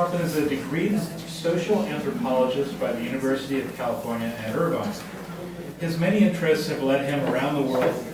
Charlton is a degreed social anthropologist by the University of California at Irvine. His many interests have led him around the world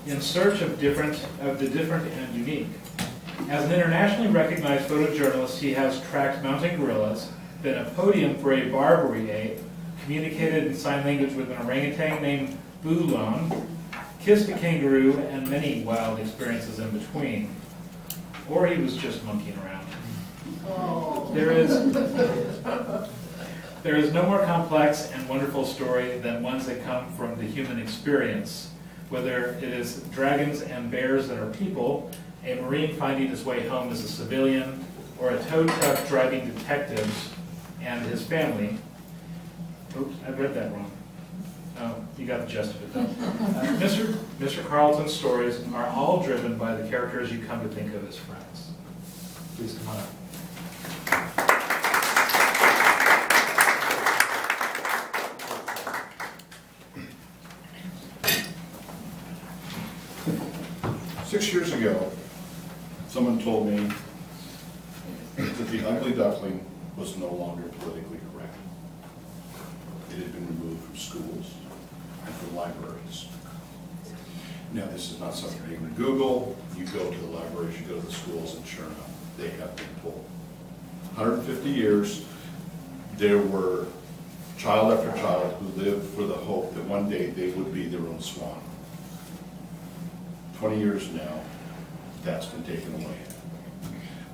in search of the different and unique. As an internationally recognized photojournalist, he has tracked mountain gorillas, been a podium for a Barbary ape, communicated in sign language with an orangutan named Boolong, kissed a kangaroo, and many wild experiences in between. Or he was just monkeying around. Oh. There is no more complex and wonderful story than ones that come from the human experience. Whether it is dragons and bears that are people, a Marine finding his way home as a civilian, or a tow truck driving detectives and his family. Oops, I read that wrong. Oh, you got the gist of it though. Mr. Charlton's stories are all driven by the characters you come to think of as friends. Please come on up. 6 years ago, someone told me that the ugly duckling was no longer politically correct. It had been removed from schools and from libraries. Now, this is not something you can Google. You go to the libraries, you go to the schools, and sure enough, they have been told. 150 years, there were child after child who lived for the hope that one day they would be their own swan. 20 years now, that's been taken away.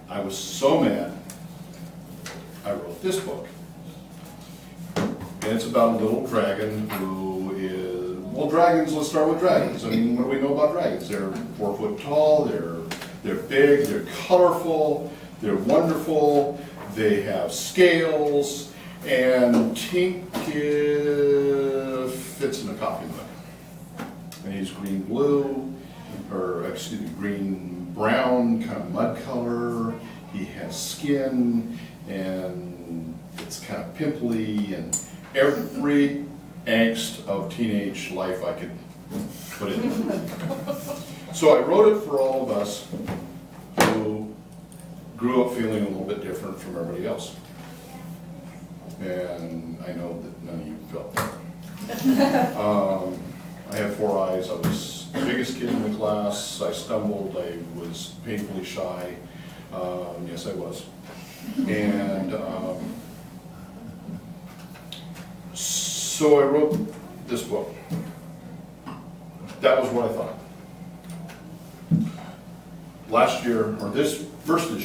I was so mad, I wrote this book. And it's about a little dragon who is, well, dragons, let's start with dragons. I mean, what do we know about dragons? They're 4 foot tall, they're big, they're colorful, they're wonderful, they have scales, and Tink fits in a coffee mug. And he's green-blue, or excuse me, green-brown, kind of mud color. He has skin, and it's kind of pimply, and every angst of teenage life I could put in. So I wrote it for all of us who grew up feeling a little bit different from everybody else. And I know that none of you felt that. I had 4 eyes. I was the biggest kid in the class. I stumbled. I was painfully shy. Yes, I was. And so I wrote this book. That was what I thought. Last year, or this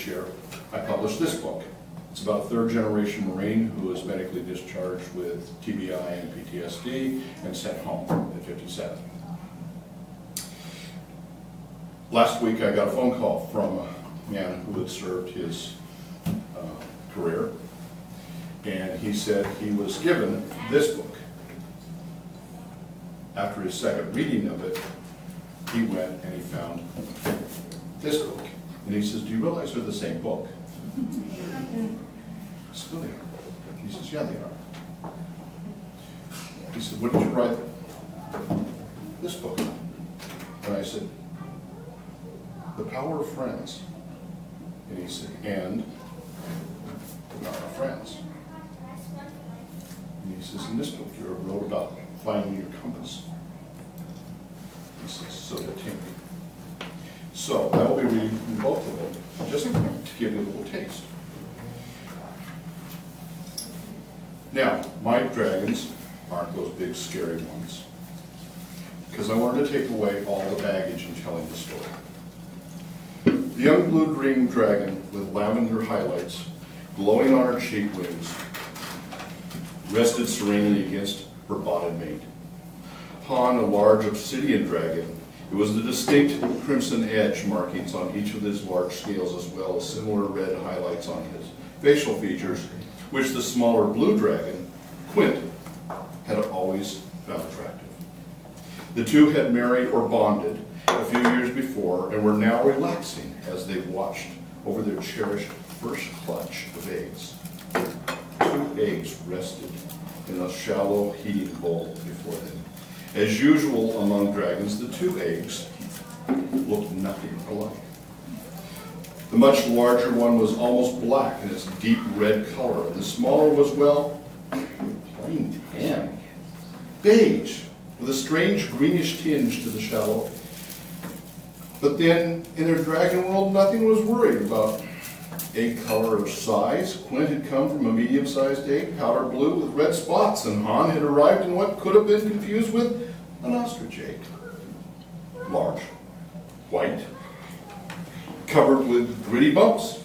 year, I published this book. It's about a 3rd-generation Marine who was medically discharged with TBI and PTSD and sent home at 57. Last week I got a phone call from a man who had served his career, and he said he was given this book. After his 2nd reading of it, he went and he found this book. And he says, "Do you realize they're the same book?" I said, "No, they are." He says, "Yeah, they are." He said, "What did you write this book on?" And I said, "The Power of Friends." And he said, "And the Power of Friends." And he says, "In this book you wrote about finding your compass." He says, "So did Tink." So I will be reading from both of them, just to give you a little taste. Now, my dragons aren't those big scary ones, because I wanted to take away all the baggage in telling the story. The young blue-green dragon with lavender highlights glowing on her cheek wings rested serenely against her bottom mate. Upon a large obsidian dragon, it was the distinct crimson edge markings on each of his large scales, as well as similar red highlights on his facial features, which the smaller blue dragon, Quint, had always found attractive. The two had married or bonded a few years before and were now relaxing as they watched over their cherished first clutch of eggs. 2 eggs rested in a shallow heating bowl before them. As usual among dragons, the 2 eggs looked nothing alike. The much larger one was almost black in its deep red color, and the smaller was, well, plain tan. Beige, with a strange greenish tinge to the shadow. But then, in their dragon world, nothing was worried about egg color or size. Quint had come from a medium-sized egg, powder blue with red spots, and Han had arrived in what could have been confused with an ostrich egg. Large, white, covered with gritty bumps.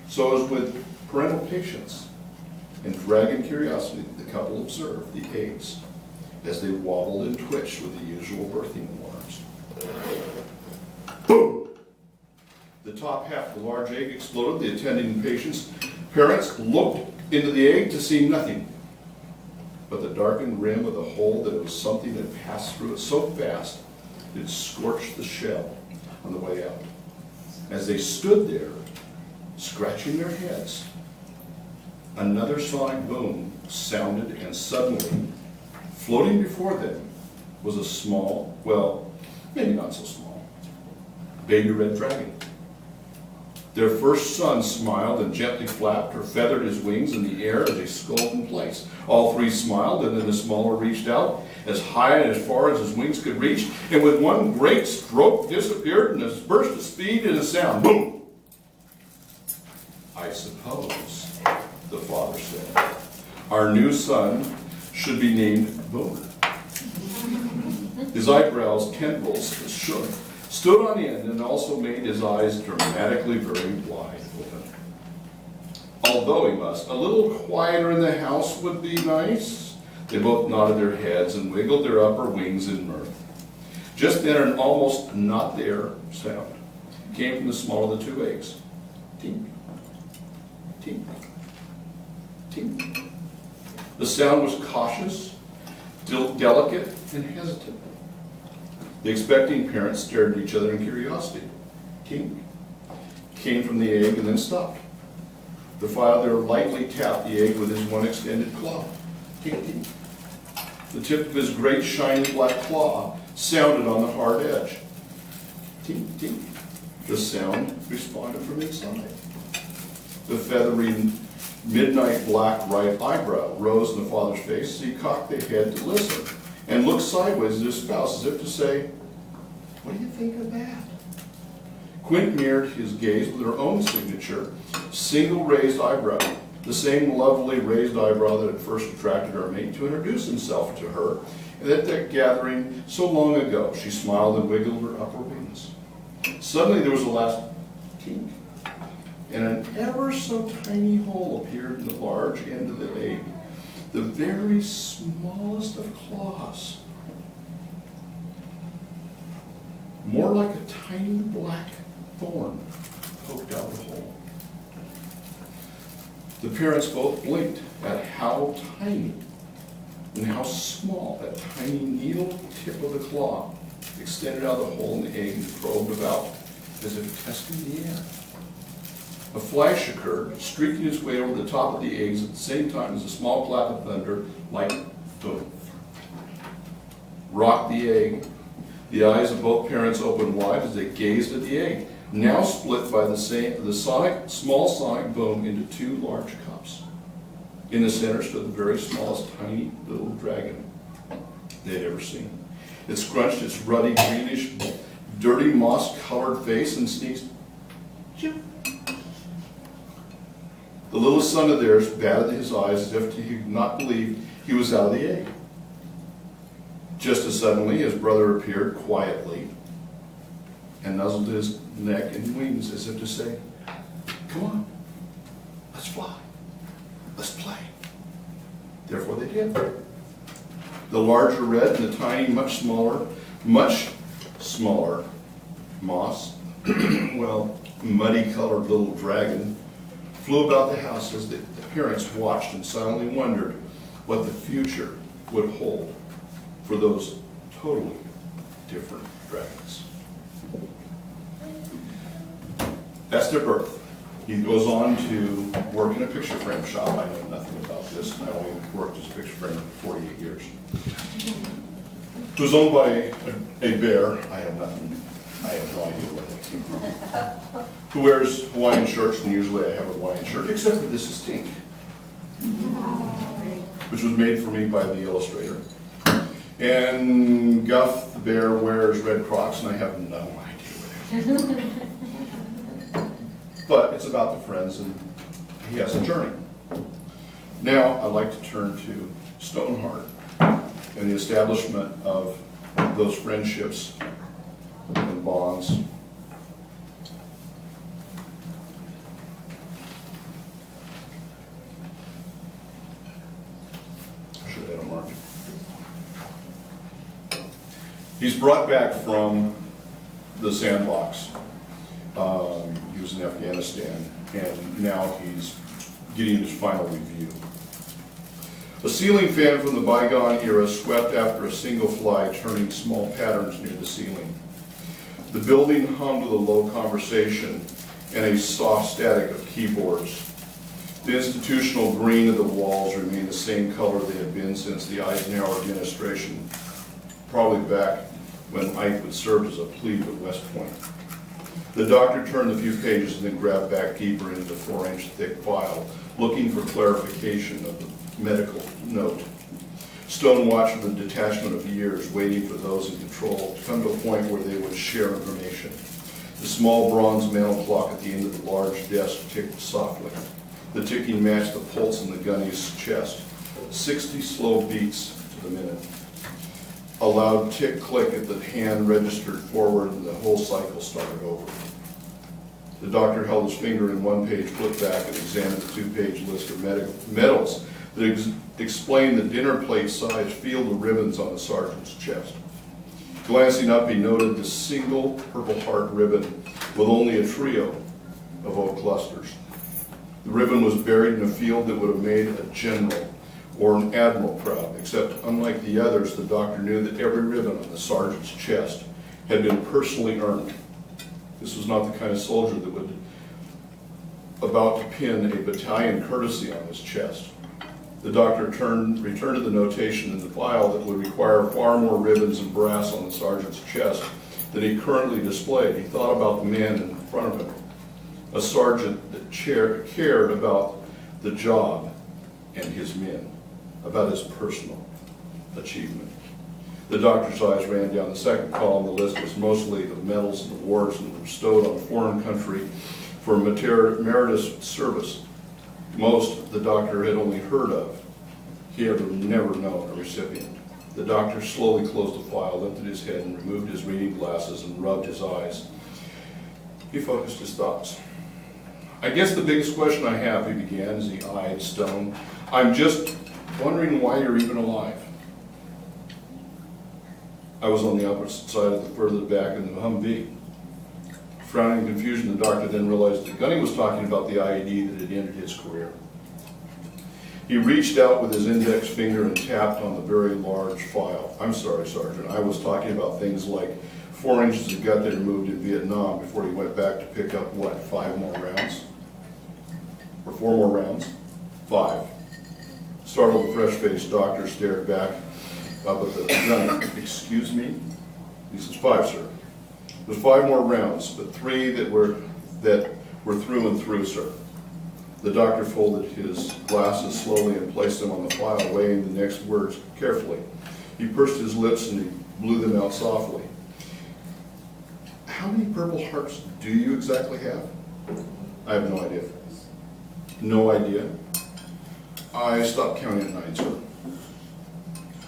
So as with parental patience and dragon curiosity, the couple observed the eggs as they wobbled and twitched with the usual birthing alarms. Boom! The top half of the large egg exploded. The attending patient's parents looked into the egg to see nothing but the darkened rim of the hole that it was something that passed through it so fast it scorched the shell on the way out. As they stood there, scratching their heads, another sonic boom sounded, and suddenly, floating before them, was a small, well, maybe not so small, baby red dragon. Their first son smiled and gently flapped or feathered his wings in the air as he sculled in place. All three smiled, and then the smaller reached out as high and as far as his wings could reach, and with one great stroke disappeared in a burst of speed and a sound. Boom! I suppose, the father said, our new son should be named Boomer. His eyebrows, tendrils shook, stood on end, and also made his eyes dramatically very wide open. Although he must, a little quieter in the house would be nice. They both nodded their heads and wiggled their upper wings in mirth. Just then an almost not there sound came from the smaller of the two eggs. Tink, tink, tink. The sound was cautious, delicate, and hesitant. The expecting parents stared at each other in curiosity. Tink came from the egg and then stopped. The father lightly tapped the egg with his one extended claw. Tink, tink. The tip of his great shiny black claw sounded on the hard edge. Tink, tink. The sound responded from inside. The feathery midnight black right eyebrow rose in the father's face as he cocked the head to listen and looked sideways at his spouse as if to say, what do you think of that? Quint mirrored his gaze with her own signature, single raised eyebrow, the same lovely raised eyebrow that had first attracted her mate to introduce himself to her, and at that gathering so long ago. She smiled and wiggled her upper wings. Suddenly there was a last tink, and an ever so tiny hole appeared in the large end of the egg, the very smallest of claws. More like a tiny black thorn poked out the hole. The parents both blinked at how tiny and how small that tiny needle tip of the claw extended out of the hole in the egg and probed about as if testing the air. A flash occurred, streaking its way over the top of the eggs at the same time as a small clap of thunder, like boom, rocked the egg. The eyes of both parents opened wide as they gazed at the egg, now split by the small sonic boom into two large cups. In the center stood the very smallest tiny little dragon they had ever seen. It scrunched its ruddy, greenish, dirty, moss-colored face and sneezed. Chip. The little son of theirs batted his eyes as if he could not believe he was out of the egg. Just as suddenly, his brother appeared quietly and nuzzled his neck and wings as if to say, come on, let's fly, let's play. Therefore they did. The larger red and the tiny, much smaller, moss, well, muddy-colored little dragon flew about the house as the parents watched and silently wondered what the future would hold for those totally different dragons. That's their birth. He goes on to work in a picture frame shop. I know nothing about this, and I only worked as a picture frame for 48 years. It was owned by a bear. I have nothing I have no idea where that came from. Who wears Hawaiian shirts, and usually I have a Hawaiian shirt, except for this is pink, which was made for me by the illustrator. And Guff the bear wears red Crocs, and I have no idea where they're from. But it's about the friends, and he has a journey. Now, I'd like to turn to Stoneheart and the establishment of those friendships and bonds. Should have had a mark. He's brought back from the sandbox. He was in Afghanistan, and now he's getting his final review. A ceiling fan from the bygone era swept after a single fly, turning small patterns near the ceiling. The building hummed with a low conversation and a soft static of keyboards. The institutional green of the walls remained the same color they had been since the Eisenhower administration, probably back when Ike would serve as a plebe at West Point. The doctor turned a few pages and then grabbed back deeper into the 4-inch thick file, looking for clarification of the medical note. Stone watched with a detachment of years, waiting for those in control to come to a point where they would share information. The small bronze mantel clock at the end of the large desk ticked softly. The ticking matched the pulse in the gunny's chest, 60 slow beats to the minute. A loud tick-click at the hand registered forward, and the whole cycle started over. The doctor held his finger in one page, flipped back, and examined the 2-page list of medals that explained the dinner plate-sized field of ribbons on the sergeant's chest. Glancing up, he noted the single Purple Heart ribbon with only a trio of oak clusters. The ribbon was buried in a field that would have made a general or an admiral proud, except unlike the others, the doctor knew that every ribbon on the sergeant's chest had been personally earned. This was not the kind of soldier that would about to pin a battalion courtesy on his chest. The doctor returned to the notation in the file that would require far more ribbons and brass on the sergeant's chest than he currently displayed. He thought about the man in front of him, a sergeant that cared about the job and his men, about his personal achievement. The doctor's eyes ran down the second column. The list was mostly of medals and awards and bestowed on a foreign country for meritorious service. Most the doctor had only heard of. He had never known a recipient. The doctor slowly closed the file, lifted his head, and removed his reading glasses and rubbed his eyes. He focused his thoughts. I guess the biggest question I have, he began as he eyed Stone, I'm just wondering why you're even alive. I was on the opposite side of the further back in the Humvee. Frowning in confusion, the doctor then realized that Gunny was talking about the IED that had ended his career. He reached out with his index finger and tapped on the very large file. I'm sorry, Sergeant, I was talking about things like 4 inches of gut that he removed in Vietnam before he went back to pick up, what, 5 more rounds? Or 4 more rounds? 5. Startled, fresh-faced doctor stared back up at the gun. Excuse me? He says, 5, sir. There's 5 more rounds, but 3 that were through and through, sir. The doctor folded his glasses slowly and placed them on the file, weighing the next words carefully. He pursed his lips and he blew them out softly. How many Purple Hearts do you exactly have? I have no idea. No idea? I stopped counting at 9, sir.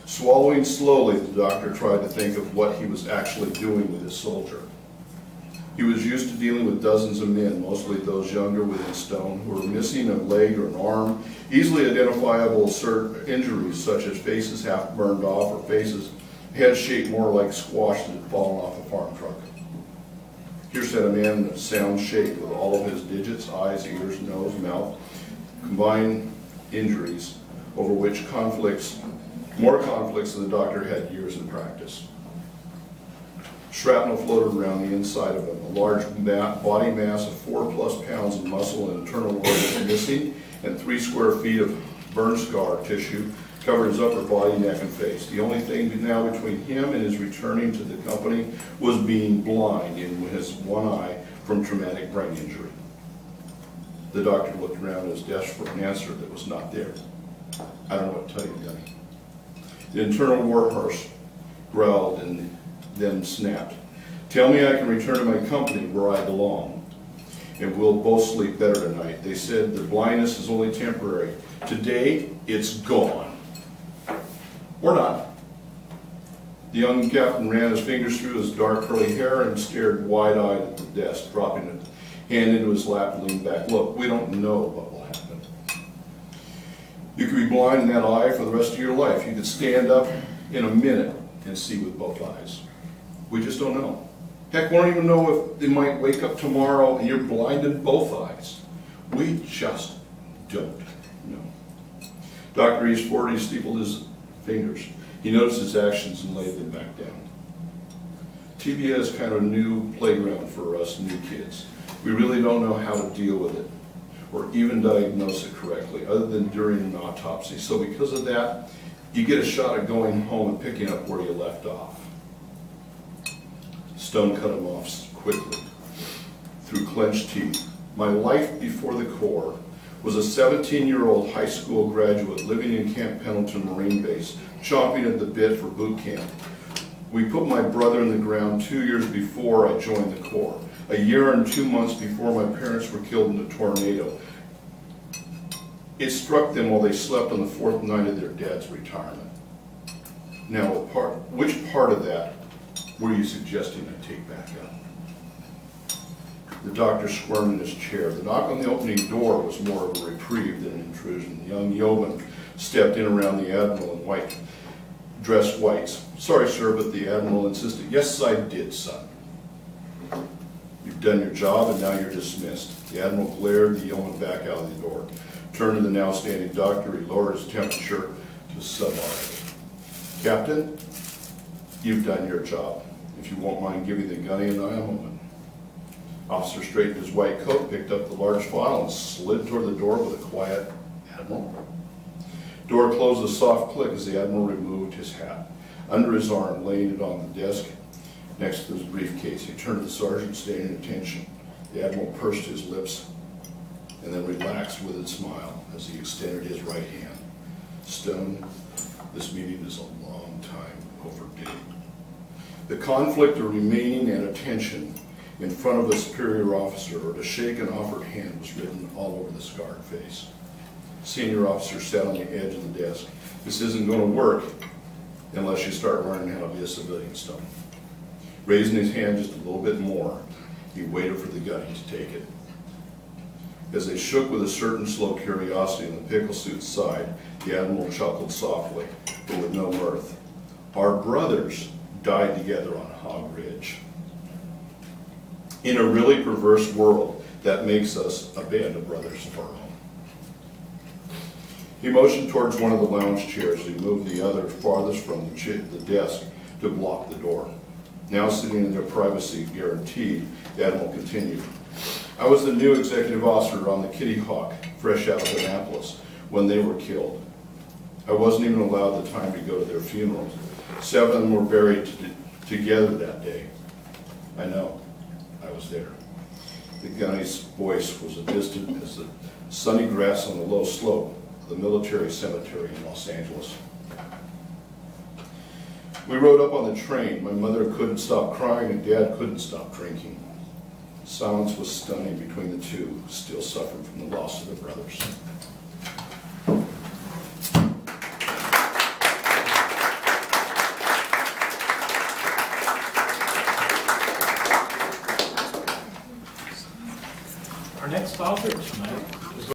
Swallowing slowly, the doctor tried to think of what he was actually doing with his soldier. He was used to dealing with dozens of men, mostly those younger within Stone, who were missing a leg or an arm, easily identifiable injuries such as faces half burned off or faces head shaped more like squash that had fallen off a farm truck. Here sat a man in a sound shape with all of his digits, eyes, ears, nose, mouth, combined injuries over which more conflicts than the doctor had years in practice. Shrapnel floated around the inside of him, a large body mass of 4+ pounds of muscle and internal organs missing, and 3 square feet of burn scar tissue covered his upper body, neck, and face. The only thing now between him and his returning to the company was being blind in his one eye from traumatic brain injury. The doctor looked around his desk for an answer that was not there. I don't know what to tell you, Gunny. The internal warhorse growled and then snapped. Tell me I can return to my company where I belong, and we'll both sleep better tonight. They said the blindness is only temporary. Today, it's gone. Or not. The young captain ran his fingers through his dark curly hair and stared wide-eyed at the desk, dropping a hand into his lap and leaned back. Look, we don't know what will happen. You could be blind in that eye for the rest of your life. You could stand up in a minute and see with both eyes. We just don't know. Heck, we don't even know if they might wake up tomorrow and you're blind in both eyes. We just don't know. Dr. Eastford, he steepled his fingers. He noticed his actions and laid them back down. TBA is kind of a new playground for us new kids. We really don't know how to deal with it or even diagnose it correctly, other than during an autopsy. So because of that, you get a shot at going home and picking up where you left off. Stone cut him off quickly, through clenched teeth. My life before the Corps was a 17-year-old high school graduate living in Camp Pendleton Marine Base, chomping at the bit for boot camp. We put my brother in the ground 2 years before I joined the Corps, a year and 2 months before my parents were killed in a tornado. It struck them while they slept on the fourth night of their dad's retirement. Now, which part of that were you suggesting I take back up? The doctor squirmed in his chair. The knock on the opening door was more of a reprieve than an intrusion. The young yeoman stepped in around the Admiral in white, dressed whites. Sorry, sir, but the Admiral insisted. Yes, I did, son. You've done your job and now you're dismissed. The Admiral glared the yeoman back out of the door. Turned to the now standing doctor. He lowered his temperature to sub-arctic. Captain, you've done your job. If you won't mind giving the gunny and I a moment. Officer straightened his white coat, picked up the large file, and slid toward the door with a quiet, Admiral. Door closed with a soft click as the Admiral removed his hat. Under his arm, laying it on the desk next to his briefcase, he turned to the sergeant, staying at attention. The Admiral pursed his lips and then relaxed with a smile as he extended his right hand. Stone, this meeting is a long time overdue. The conflict of remaining at attention in front of a superior officer or to shake an offered hand was written all over the scarred face. Senior officer sat on the edge of the desk. This isn't going to work unless you start learning how to be a civilian, Stone. Raising his hand just a little bit more, he waited for the gunny to take it. As they shook with a certain slow curiosity on the pickle suit's side, the Admiral chuckled softly, but with no mirth. Our brothers died together on Hog Ridge. In a really perverse world, that makes us a band of brothers of our own. He motioned towards one of the lounge chairs. He moved the other farthest from the desk to block the door. Now sitting in their privacy guaranteed, the Admiral continued. I was the new executive officer on the Kitty Hawk, fresh out of Annapolis, when they were killed. I wasn't even allowed the time to go to their funerals. 7 of them were buried together that day. I know. I was there. The gunny's voice was as distant as the sunny grass on the low slope of the military cemetery in Los Angeles. We rode up on the train. My mother couldn't stop crying and Dad couldn't stop drinking. Silence was stunning between the two, still suffering from the loss of their brothers. Our next author tonight